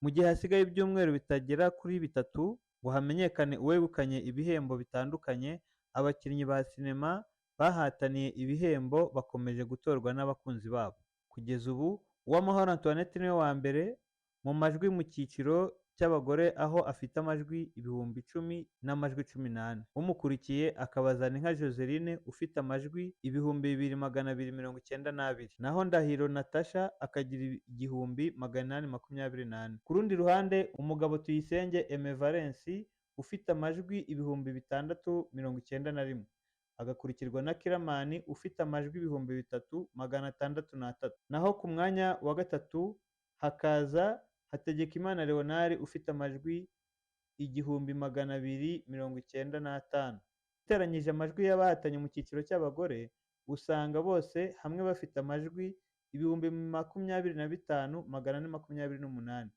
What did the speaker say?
Mu gihe hasigaye ibyumweru bitagera kuri bitatu ngo hamenyekane uwegukanye ibihembo bitandukanye, abakinnyi ba sinema bahataniye ibihembo bakomeje gutorwa n'abakunzi babo. Kugeza ubu, Uwamahoro Antoinette niwe wa mbere mu majwi mu cyiciro cy'abagore aho afite amajwi 10,010 n'amajwi 18. Umukurikiye akaba Zaninka Joseline ufite amajwi 2,292. Naho Ndahiro Natasha akagira 1,824. Ku rundi ruhande, umugabo Tuyisenge Aime Valens ufite amajwi 691. Agakurikirwa na Kiramani ufite amajwi 3,603. Naho ku mwanya wa gatatu hakaza Hategekimana Leonard ufite amajwi 295. Uteranyije amajwi y'abahatanye mu cyiciro cy'abagore, usanga bose hamwe bafite amajwi 25,428.